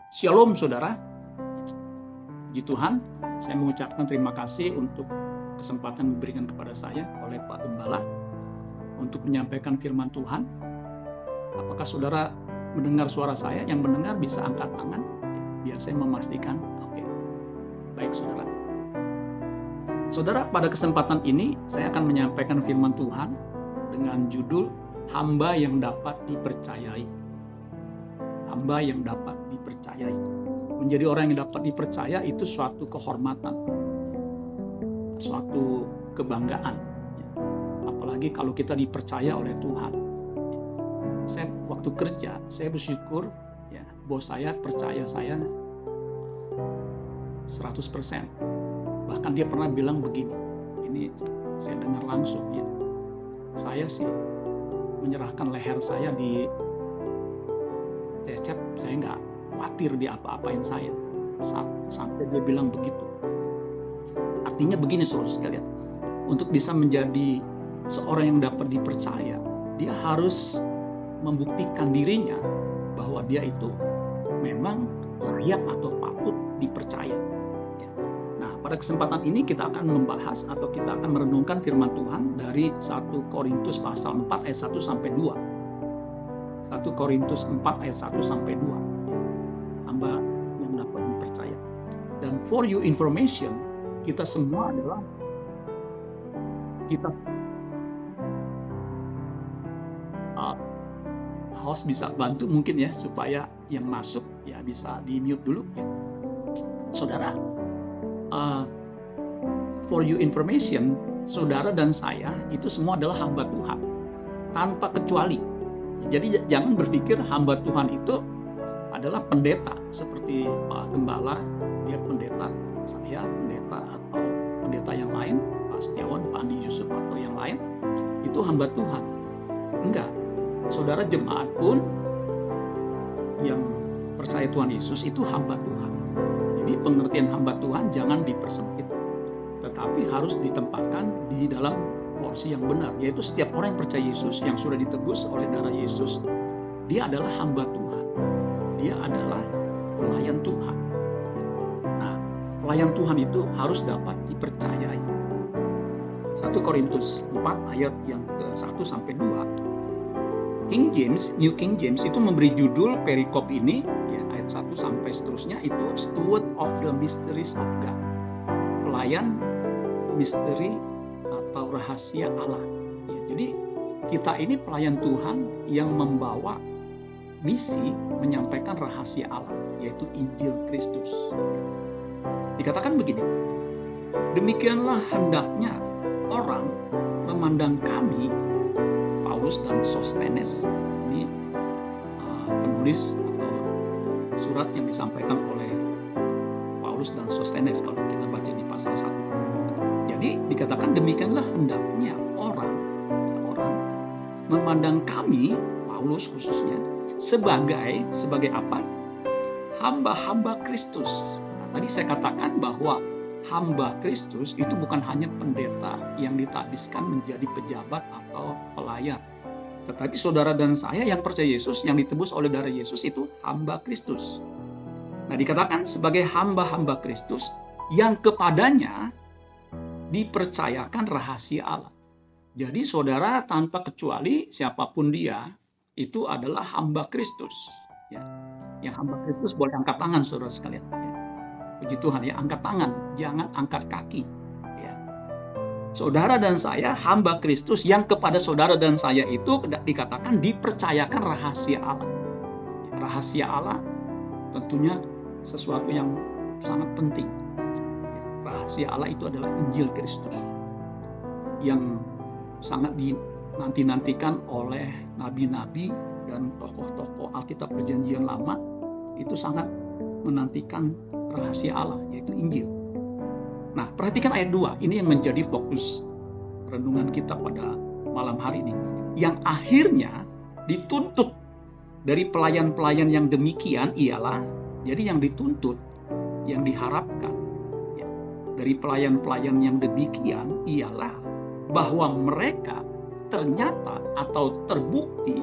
Shalom saudara, puji Tuhan, saya mengucapkan terima kasih untuk kesempatan diberikan kepada saya oleh Pak Gembala untuk menyampaikan firman Tuhan. Apakah saudara mendengar suara saya? Yang mendengar bisa angkat tangan, biar saya memastikan. Oke, baik saudara. Saudara, pada kesempatan ini saya akan menyampaikan firman Tuhan dengan judul Hamba yang dapat dipercayai. Hamba yang dapat dipercayai. Menjadi orang yang dapat dipercaya itu suatu kehormatan, suatu kebanggaan. Apalagi kalau kita dipercaya oleh Tuhan. Saya waktu kerja, saya bersyukur ya, bos saya percaya saya 100%. Bahkan dia pernah bilang begini, ini saya dengar langsung ya. Saya sih menyerahkan leher saya di Cecep, saya nggak khawatir dia apa-apain saya. Sampai dia bilang begitu. Artinya begini saudara sekalian, untuk bisa menjadi seorang yang dapat dipercaya, dia harus membuktikan dirinya bahwa dia itu memang layak atau patut dipercaya. Nah, pada kesempatan ini kita akan membahas atau kita akan merenungkan firman Tuhan dari 1 Korintus pasal 4 ayat 1 sampai 2. 1 Korintus 4 ayat 1 sampai 2. Hamba yang dapat dipercaya. Dan for your information, kita semua adalah kita host bisa bantu mungkin ya supaya yang masuk ya bisa di mute dulu ya. Saudara, for your information, saudara dan saya itu semua adalah hamba Tuhan tanpa kecuali. Jadi jangan berpikir hamba Tuhan itu adalah pendeta seperti Pak Gembala, dia pendeta, saya pendeta atau pendeta yang lain, Pak Setiawan, Pak Andi Yusuf atau yang lain, itu hamba Tuhan. Enggak, saudara jemaat pun yang percaya Tuhan Yesus itu hamba Tuhan. Jadi pengertian hamba Tuhan jangan dipersempit, tetapi harus ditempatkan di dalam porsi yang benar, yaitu setiap orang yang percaya Yesus, yang sudah ditebus oleh darah Yesus, dia adalah hamba Tuhan. Dia adalah pelayan Tuhan. Nah, pelayan Tuhan itu harus dapat dipercayai. 1 Korintus 4 ayat yang ke-1 sampai 2. New King James itu memberi judul perikop ini, ya, ayat 1 sampai seterusnya itu Steward of the Mysteries of God. Pelayan misteri atau rahasia Allah. Ya, jadi kita ini pelayan Tuhan yang membawa misi menyampaikan rahasia Allah, yaitu Injil Kristus. Dikatakan begini, demikianlah hendaknya orang memandang kami, Paulus dan Sostenes, ini penulis atau surat yang disampaikan oleh Paulus dan Sostenes kalau kita baca di pasal 1. Jadi dikatakan demikianlah hendaknya orang memandang kami, Paulus khususnya, sebagai apa? Hamba-hamba Kristus. Nah, tadi saya katakan bahwa hamba Kristus itu bukan hanya pendeta yang ditakdiskan menjadi pejabat atau pelayan. Tetapi saudara dan saya yang percaya Yesus, yang ditebus oleh darah Yesus itu hamba Kristus. Nah, dikatakan sebagai hamba-hamba Kristus yang kepadanya dipercayakan rahasia Allah. Jadi saudara tanpa kecuali siapapun dia itu adalah hamba Kristus. Ya. Yang hamba Kristus boleh angkat tangan saudara sekalian. Ya. Puji Tuhan ya, angkat tangan, jangan angkat kaki. Ya. Saudara dan saya hamba Kristus yang kepada saudara dan saya itu dikatakan dipercayakan rahasia Allah. Ya, rahasia Allah tentunya sesuatu yang sangat penting. Rahasia Allah itu adalah Injil Kristus yang sangat dinanti-nantikan oleh nabi-nabi dan tokoh-tokoh Alkitab Perjanjian Lama. Itu sangat menantikan rahasia Allah, yaitu Injil. Nah, perhatikan ayat 2, ini yang menjadi fokus renungan kita pada malam hari ini. Yang akhirnya dituntut dari pelayan-pelayan yang demikian ialah, jadi yang dituntut, yang diharapkan dari pelayan-pelayan yang demikian ialah bahwa mereka ternyata atau terbukti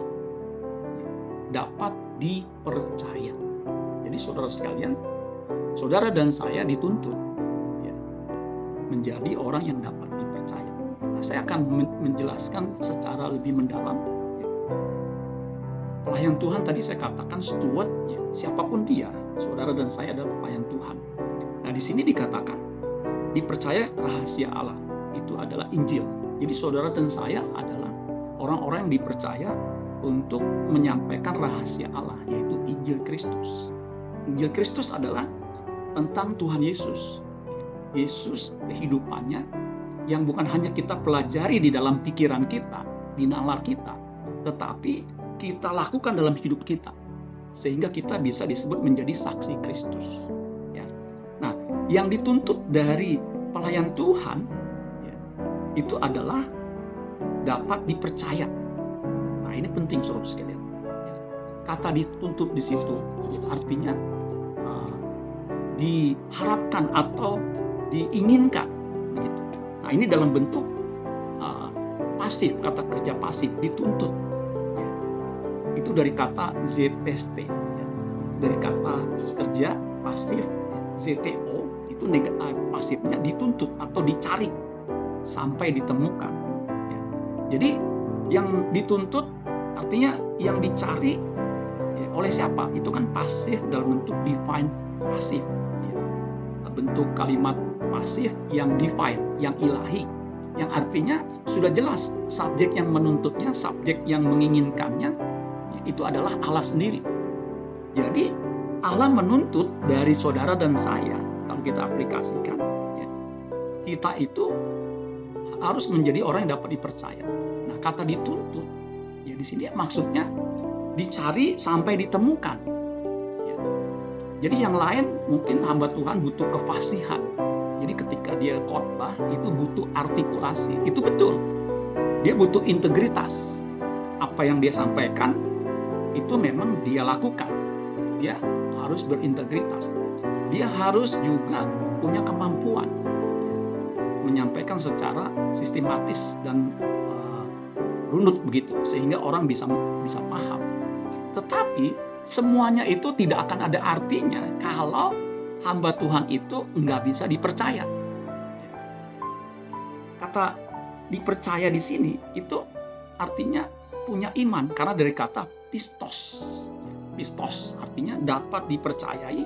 dapat dipercaya. Jadi Jadi saudara sekalian, saudara dan saya dituntut ya, menjadi orang yang dapat dipercaya. Nah, saya akan menjelaskan secara lebih mendalam. Ya. Pelayan Tuhan tadi saya katakan steward, ya, siapapun dia, saudara dan saya adalah pelayan Tuhan. Nah, di sini dikatakan dipercaya rahasia Allah, itu adalah Injil. Jadi saudara dan saya adalah orang-orang yang dipercaya untuk menyampaikan rahasia Allah, yaitu Injil Kristus. Injil Kristus adalah tentang Tuhan Yesus. Yesus kehidupannya yang bukan hanya kita pelajari di dalam pikiran kita, di nalar kita, tetapi kita lakukan dalam hidup kita. Sehingga kita bisa disebut menjadi saksi Kristus. Ya. Nah, yang dituntut dari pelayan Tuhan ya, itu adalah dapat dipercaya. Nah, ini penting saudara sekalian. Kata dituntut di situ artinya diharapkan atau diinginkan begitu. Nah, ini dalam bentuk pasif, kata kerja pasif, dituntut ya. Itu dari kata ZTST ya. Dari kata kerja pasif ZTO, itu pasifnya dituntut atau dicari sampai ditemukan ya. Jadi yang dituntut artinya yang dicari ya, oleh siapa? Itu kan pasif dalam bentuk define pasif. Bentuk kalimat pasif yang divine, yang ilahi, yang artinya sudah jelas subjek yang menuntutnya, subjek yang menginginkannya, itu adalah Allah sendiri. Jadi Allah menuntut dari saudara dan saya, kalau kita aplikasikan, ya, kita itu harus menjadi orang yang dapat dipercaya. Nah, kata dituntut, ya di sini maksudnya dicari sampai ditemukan. Jadi yang lain mungkin hamba Tuhan butuh kefasihan. Jadi ketika dia khotbah itu butuh artikulasi. Itu betul. Dia butuh integritas. Apa yang dia sampaikan itu memang dia lakukan. Dia harus berintegritas. Dia harus juga punya kemampuan menyampaikan secara sistematis dan runut begitu sehingga orang bisa paham. Tetapi semuanya itu tidak akan ada artinya kalau hamba Tuhan itu nggak bisa dipercaya. Kata dipercaya di sini itu artinya punya iman, karena dari kata pistos. Pistos artinya dapat dipercayai,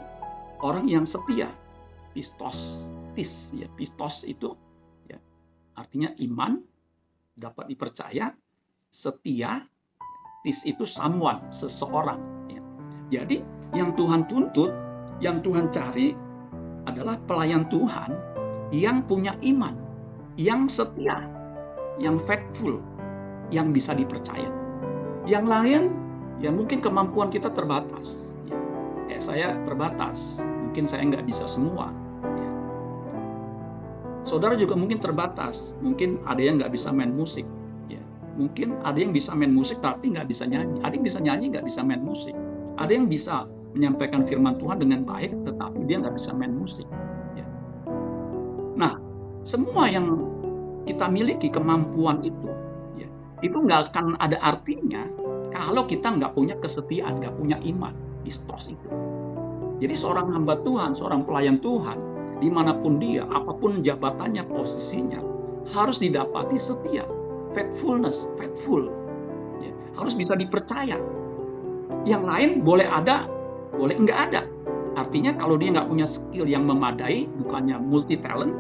orang yang setia. Pistos, ya, pistos itu ya, artinya iman, dapat dipercaya, setia. Tis itu someone, seseorang. Jadi yang Tuhan tuntut, yang Tuhan cari adalah pelayan Tuhan yang punya iman, yang setia, yang faithful, yang bisa dipercaya. Yang lain, ya mungkin kemampuan kita terbatas. Ya, saya terbatas, mungkin saya nggak bisa semua. Ya. Saudara juga mungkin terbatas, mungkin ada yang nggak bisa main musik. Ya. Mungkin ada yang bisa main musik tapi nggak bisa nyanyi. Ada yang bisa nyanyi nggak bisa main musik. Ada yang bisa menyampaikan firman Tuhan dengan baik, tetapi dia nggak bisa main musik. Ya. Nah, semua yang kita miliki kemampuan itu, ya, itu nggak akan ada artinya kalau kita nggak punya kesetiaan, nggak punya iman, pistos itu. Jadi seorang hamba Tuhan, seorang pelayan Tuhan, dimanapun dia, apapun jabatannya, posisinya, harus didapati setia, faithful, ya, harus bisa dipercaya. Yang lain boleh ada, boleh enggak ada. Artinya kalau dia nggak punya skill yang memadai, bukannya multi talent,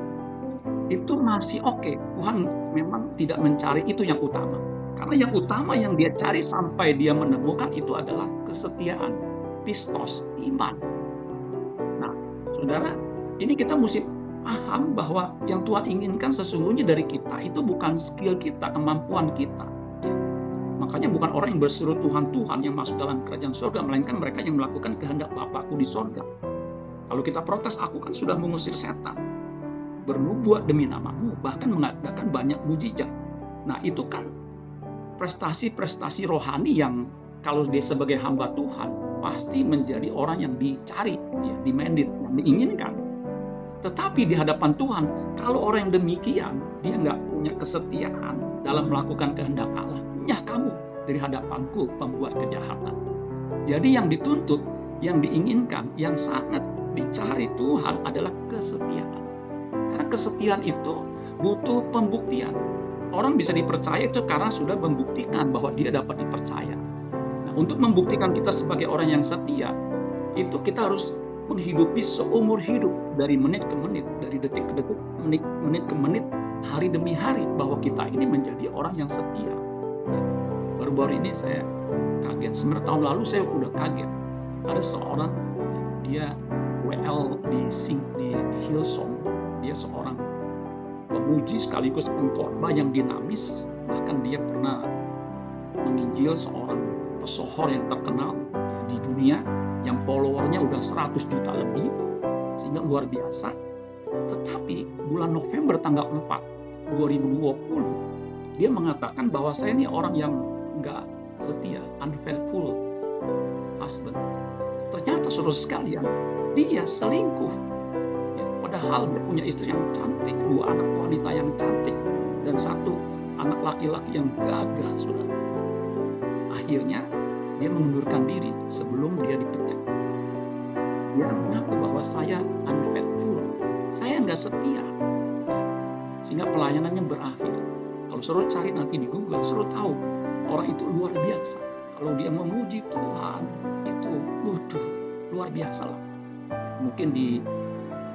itu masih oke. Tuhan memang tidak mencari itu yang utama. Karena yang utama yang dia cari sampai dia menemukan itu adalah kesetiaan, pistos, iman. Nah, saudara, ini kita mesti paham bahwa yang Tuhan inginkan sesungguhnya dari kita itu bukan skill kita, kemampuan kita. Makanya bukan orang yang berseru Tuhan yang masuk dalam kerajaan surga, melainkan mereka yang melakukan kehendak Bapakku di surga. Kalau kita protes, aku kan sudah mengusir setan, bernubuat demi namamu, bahkan mengadakan banyak mujizat. Nah, itu kan prestasi-prestasi rohani yang kalau dia sebagai hamba Tuhan pasti menjadi orang yang dicari, ya, demanded, yang diinginkan. Tetapi di hadapan Tuhan, kalau orang yang demikian, dia nggak punya kesetiaan dalam melakukan kehendak Allah, nyah kamu dari hadapanku pembuat kejahatan. Jadi yang dituntut yang diinginkan, yang sangat dicari Tuhan adalah kesetiaan. Karena kesetiaan itu butuh pembuktian. Orang bisa dipercaya itu karena sudah membuktikan bahwa dia dapat dipercaya. Nah, untuk membuktikan kita sebagai orang yang setia, itu kita harus menghidupi seumur hidup, dari menit ke menit, dari detik ke detik, menit ke menit, hari demi hari, bahwa kita ini menjadi orang yang setia. Baru-baru ini saya kaget. Sebenarnya tahun lalu saya udah kaget. Ada seorang, dia WL di Hillsong. Dia seorang pemuji sekaligus pengkhotbah yang dinamis. Bahkan dia pernah menginjil seorang pesohor yang terkenal di dunia, yang followernya udah 100 juta lebih, sehingga luar biasa. Tetapi bulan November tanggal 4, 2020, dia mengatakan bahwa saya ini orang yang nggak setia, unfaithful husband. Ternyata saudara sekalian, dia selingkuh. Ya, padahal dia punya istri yang cantik, 2 anak wanita yang cantik, dan 1 anak laki-laki yang gagah, saudara. Akhirnya dia mengundurkan diri sebelum dia dipecat. Dia mengaku bahwa saya unfaithful, saya nggak setia, sehingga pelayanannya berakhir. Kalau saudara cari nanti di Google, saudara tahu orang itu luar biasa. Kalau dia memuji Tuhan, itu luar biasa lah. Mungkin di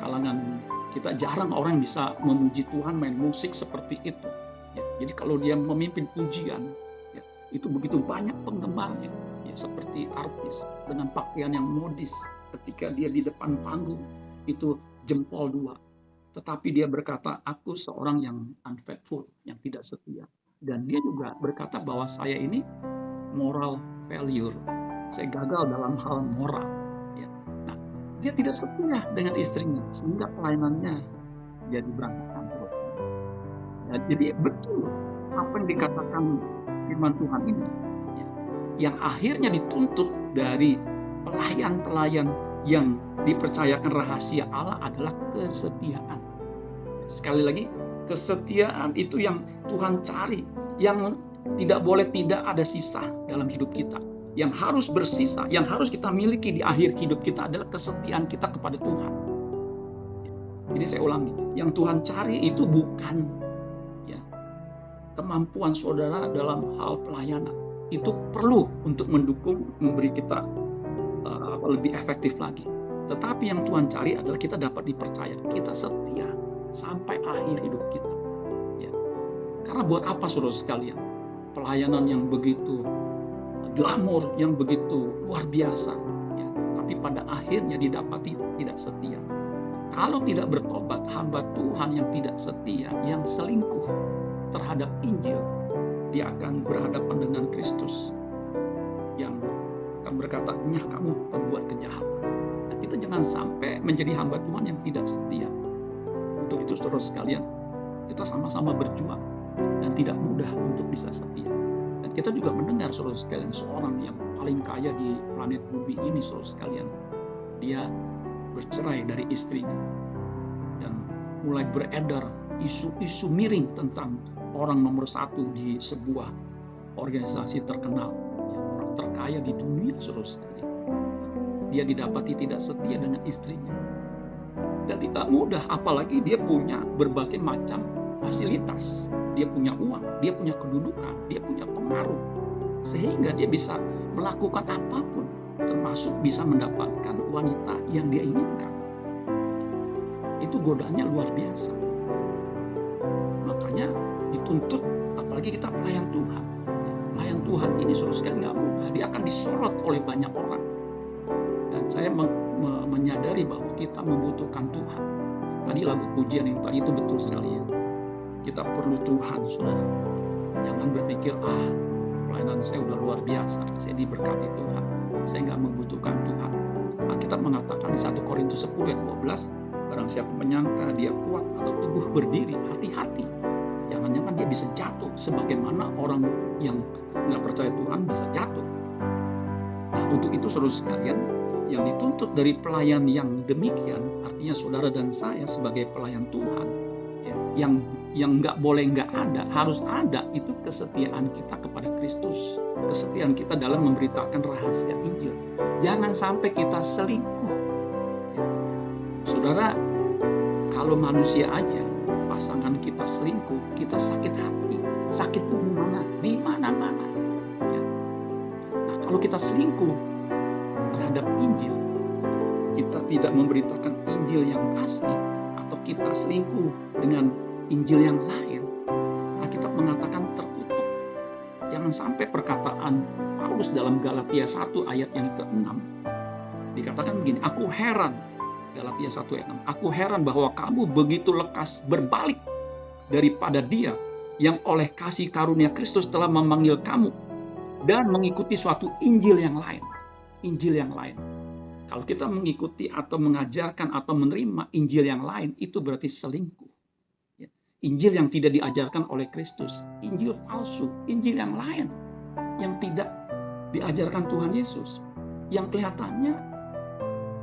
kalangan kita jarang orang yang bisa memuji Tuhan, main musik seperti itu. Ya, jadi kalau dia memimpin pujian, ya, itu begitu banyak penggemarnya. Ya, seperti artis dengan pakaian yang modis, ketika dia di depan panggung itu jempol 2. Tetapi dia berkata, aku seorang yang unfaithful, yang tidak setia. Dan dia juga berkata bahwa saya ini moral failure, saya gagal dalam hal moral. Ya. Nah, dia tidak setia dengan istrinya, sehingga pelayanannya jadi berantakan. Ya, jadi betul apa yang dikatakan firman Tuhan ini, ya, yang akhirnya dituntut dari pelayan-pelayan yang dipercayakan rahasia Allah adalah kesetiaan. Sekali lagi, kesetiaan itu yang Tuhan cari, yang tidak boleh tidak ada sisa dalam hidup kita. Yang harus bersisa, yang harus kita miliki di akhir hidup kita adalah kesetiaan kita kepada Tuhan. Jadi saya ulangi, yang Tuhan cari itu bukan ya, kemampuan saudara dalam hal pelayanan. Itu perlu untuk mendukung, memberi kita lebih efektif lagi. Tetapi yang Tuhan cari adalah kita dapat dipercaya, kita setia sampai akhir hidup kita. Ya. Karena buat apa saudara sekalian? Pelayanan yang begitu glamor, yang begitu luar biasa, ya, tapi pada akhirnya didapati tidak setia. Kalau tidak bertobat, hamba Tuhan yang tidak setia, yang selingkuh terhadap Injil, dia akan berhadapan dengan Kristus yang akan berkata, "Nyah, kamu pembuat kejahatan." Nah, kita jangan sampai menjadi hamba Tuhan yang tidak setia. Untuk itu saudara sekalian, kita sama-sama berjuang dan tidak mudah untuk bisa setia. Dan kita juga mendengar saudara sekalian, seorang yang paling kaya di planet bumi ini saudara sekalian, dia bercerai dari istrinya. Dan mulai beredar isu-isu miring tentang orang nomor 1 di sebuah organisasi terkenal, ya, orang terkaya di dunia saudara sekalian. Dia didapati tidak setia dengan istrinya. Dan tidak mudah, apalagi dia punya berbagai macam fasilitas. Dia punya uang, dia punya kedudukan, dia punya pengaruh. Sehingga dia bisa melakukan apapun, termasuk bisa mendapatkan wanita yang dia inginkan. Itu godaannya luar biasa. Makanya dituntut, apalagi kita pelayan Tuhan. Pelayan Tuhan ini saudara sekalian nggak mudah, dia akan disorot oleh banyak orang. Dan saya menyadari bahwa kita membutuhkan Tuhan. Tadi lagu pujian yang tadi itu betul sekali ya. Kita perlu Tuhan, saudara. Jangan berpikir, pelayanan saya udah luar biasa, saya diberkati Tuhan, saya nggak membutuhkan Tuhan. Alkitab mengatakan di 1 Korintus 10 ayat 12, barang siapa menyangka dia kuat atau teguh berdiri, hati-hati. Jangan-jangan dia bisa jatuh, sebagaimana orang yang nggak percaya Tuhan bisa jatuh. Nah, untuk itu saudara sekalian, yang dituntut dari pelayan yang demikian, artinya saudara dan saya sebagai pelayan Tuhan, ya, yang yang nggak boleh nggak ada, harus ada, itu kesetiaan kita kepada Kristus, kesetiaan kita dalam memberitakan rahasia Injil. Jangan sampai kita selingkuh. Saudara, kalau manusia aja, pasangan kita selingkuh, kita sakit hati. Sakit di mana-mana. Ya. Nah, kalau kita selingkuh terhadap Injil, kita tidak memberitakan Injil yang asli, atau kita selingkuh dengan Injil yang lain, Alkitab mengatakan terkutuk. Jangan sampai perkataan Paulus dalam Galatia 1 ayat yang ke-6 dikatakan begini, aku heran, Galatia 1 ayat 6, aku heran bahwa kamu begitu lekas berbalik daripada Dia yang oleh kasih karunia Kristus telah memanggil kamu dan mengikuti suatu Injil yang lain. Injil yang lain. Kalau kita mengikuti atau mengajarkan atau menerima Injil yang lain, itu berarti selingkuh. Injil yang tidak diajarkan oleh Kristus, Injil palsu, Injil yang lain yang tidak diajarkan Tuhan Yesus, yang kelihatannya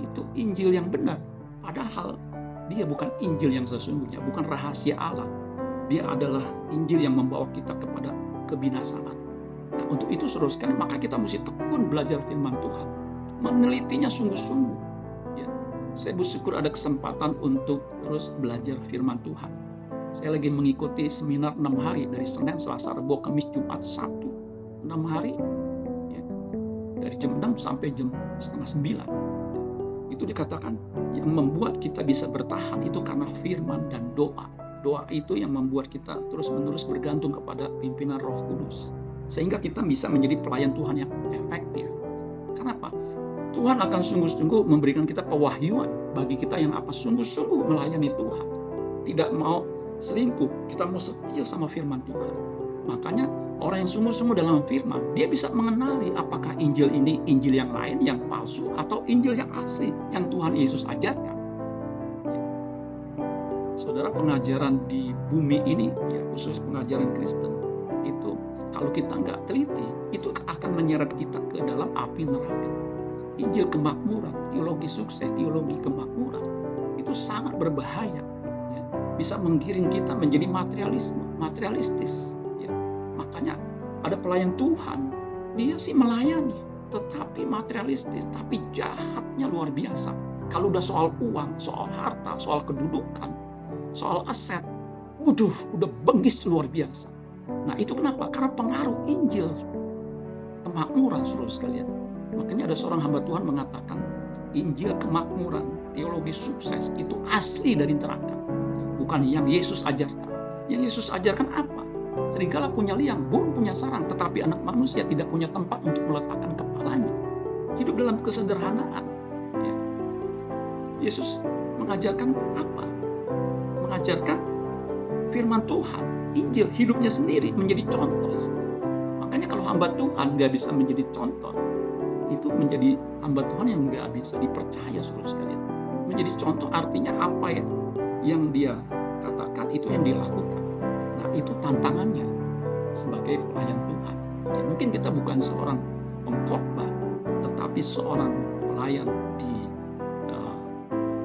itu Injil yang benar, padahal dia bukan Injil yang sesungguhnya, bukan rahasia Allah. Dia adalah Injil yang membawa kita kepada kebinasaan. Nah, untuk itu saudara sekalian, maka kita mesti tekun belajar firman Tuhan, menelitinya sungguh-sungguh. Ya, saya bersyukur ada kesempatan untuk terus belajar firman Tuhan. Saya lagi mengikuti seminar 6 hari dari Senin, Selasa, Rabu, Kamis, Jumat, Sabtu. 6 hari, ya, dari jam 6 sampai jam setengah 9. Itu dikatakan yang membuat kita bisa bertahan itu karena firman dan doa. Doa itu yang membuat kita terus-menerus bergantung kepada pimpinan Roh Kudus. Sehingga kita bisa menjadi pelayan Tuhan yang efektif. Kenapa? Tuhan akan sungguh-sungguh memberikan kita pewahyuan bagi kita yang sungguh-sungguh melayani Tuhan. Tidak mau selingkuh, kita mau setia sama firman Tuhan. Makanya orang yang sungguh-sungguh dalam firman, dia bisa mengenali apakah Injil ini Injil yang lain, yang palsu, atau Injil yang asli, yang Tuhan Yesus ajarkan. Saudara, pengajaran di bumi ini, ya, khusus pengajaran Kristen, itu kalau kita nggak teliti, itu akan menyeret kita ke dalam api neraka. Injil kemakmuran, teologi sukses, teologi kemakmuran, itu sangat berbahaya. Bisa menggiring kita menjadi materialistis. Ya. Makanya ada pelayan Tuhan, dia sih melayani, tetapi materialistis, tapi jahatnya luar biasa. Kalau udah soal uang, soal harta, soal kedudukan, soal aset, udah bengis luar biasa. Nah, itu kenapa? Karena pengaruh Injil kemakmuran, saudara sekalian. Makanya ada seorang hamba Tuhan mengatakan, Injil kemakmuran, teologi sukses itu asli dari neraka. Bukan yang Yesus ajarkan. Yang Yesus ajarkan apa? Serigala punya liang, burung punya sarang, tetapi anak manusia tidak punya tempat untuk meletakkan kepalanya. Hidup dalam kesederhanaan. Ya. Yesus mengajarkan apa? Mengajarkan firman Tuhan, Injil, hidupnya sendiri menjadi contoh. Makanya kalau hamba Tuhan nggak bisa menjadi contoh, itu menjadi hamba Tuhan yang nggak bisa dipercaya, saudara sekalian. Menjadi contoh artinya apa ya? Yang dia katakan itu yang dilakukan. Nah, itu tantangannya sebagai pelayan Tuhan. Ya, mungkin kita bukan seorang pengkhotbah, tetapi seorang pelayan di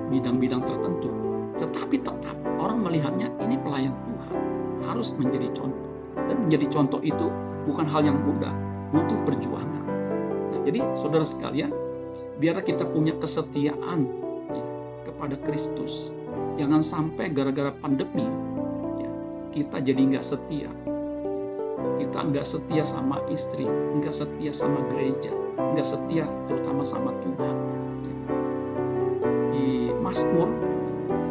bidang-bidang tertentu. Tetapi tetap orang melihatnya ini pelayan Tuhan, harus menjadi contoh. Dan menjadi contoh itu bukan hal yang mudah, butuh perjuangan. Nah, jadi saudara sekalian, biar kita punya kesetiaan ya, kepada Kristus. Jangan sampai gara-gara pandemi ya, kita jadi nggak setia. Kita nggak setia sama istri, nggak setia sama gereja, nggak setia terutama sama Tuhan. Ya. Di Mazmur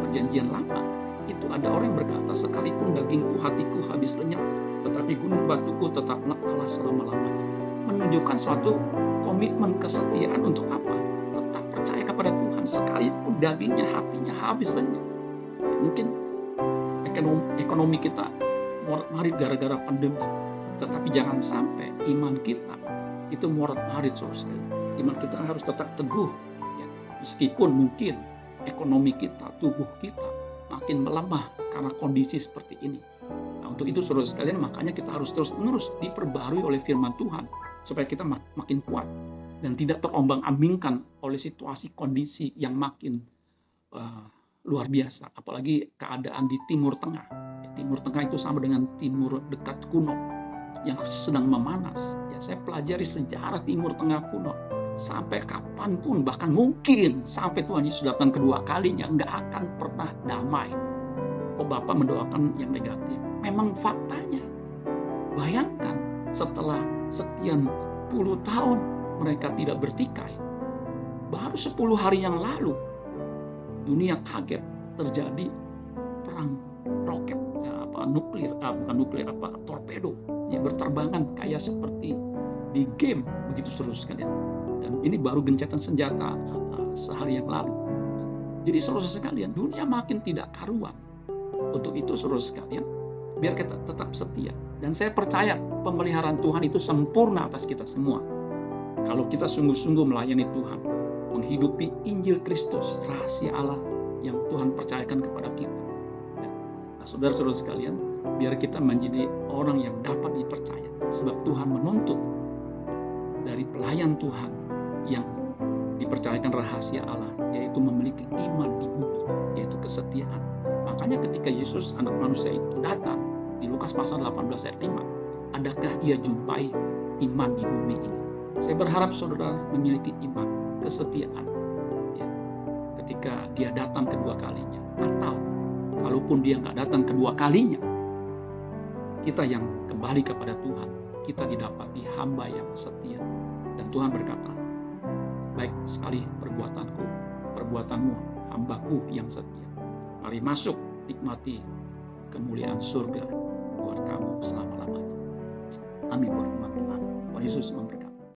Perjanjian Lama itu ada orang yang berkata, sekalipun dagingku, hatiku habis lenyap, tetapi gunung batuku tetap Allah selama-lamanya. Menunjukkan suatu komitmen kesetiaan untuk apa? Tetap percaya kepada Tuhan sekalipun dagingnya, hatinya habis lenyap. Mungkin ekonomi kita morat-marit gara-gara pandemi, tetapi jangan sampai iman kita itu morat-marit, saudara. Iman kita harus tetap teguh, ya. Meskipun mungkin ekonomi kita, tubuh kita makin melemah karena kondisi seperti ini. Nah, untuk itu saudara sekalian, makanya kita harus terus-menerus diperbarui oleh firman Tuhan supaya kita makin kuat dan tidak terombang-ambingkan oleh situasi kondisi yang makin luar biasa, apalagi keadaan di Timur Tengah. Timur Tengah itu sama dengan timur dekat kuno yang sedang memanas. Ya, saya pelajari sejarah Timur Tengah kuno. Sampai kapanpun, bahkan mungkin sampai Tuhan Yesus datang kedua kalinya, nggak akan pernah damai. Kok Bapak mendoakan yang negatif? Memang faktanya. Bayangkan, setelah sekian puluh tahun mereka tidak bertikai. Baru 10 hari yang lalu, dunia kaget terjadi perang roket, torpedo yang berterbangan kayak seperti di game, begitu seru sekalian. Dan ini baru gencatan senjata sehari yang lalu. Jadi saudara sekalian, dunia makin tidak karuan. Untuk itu saudara sekalian, biar kita tetap setia. Dan saya percaya pemeliharaan Tuhan itu sempurna atas kita semua. Kalau kita sungguh-sungguh melayani Tuhan, menghidupi Injil Kristus, rahasia Allah yang Tuhan percayakan kepada kita. Nah, saudara-saudara sekalian, biar kita menjadi orang yang dapat dipercaya. Sebab Tuhan menuntut dari pelayan Tuhan yang dipercayakan rahasia Allah, yaitu memiliki iman di bumi, yaitu kesetiaan. Makanya ketika Yesus anak manusia itu datang, di Lukas pasal 18 ayat 5, adakah ia jumpai iman di bumi ini? Saya berharap saudara memiliki iman, kesetiaan, ya, ketika dia datang kedua kalinya. Atau kalaupun dia nggak datang kedua kalinya, kita yang kembali kepada Tuhan, kita didapati hamba yang setia. Dan Tuhan berkata, baik sekali perbuatanmu, hambaku yang setia. Mari masuk, nikmati kemuliaan surga buat kamu selama-lamanya. Amin. Tuhan Yesus memberkati.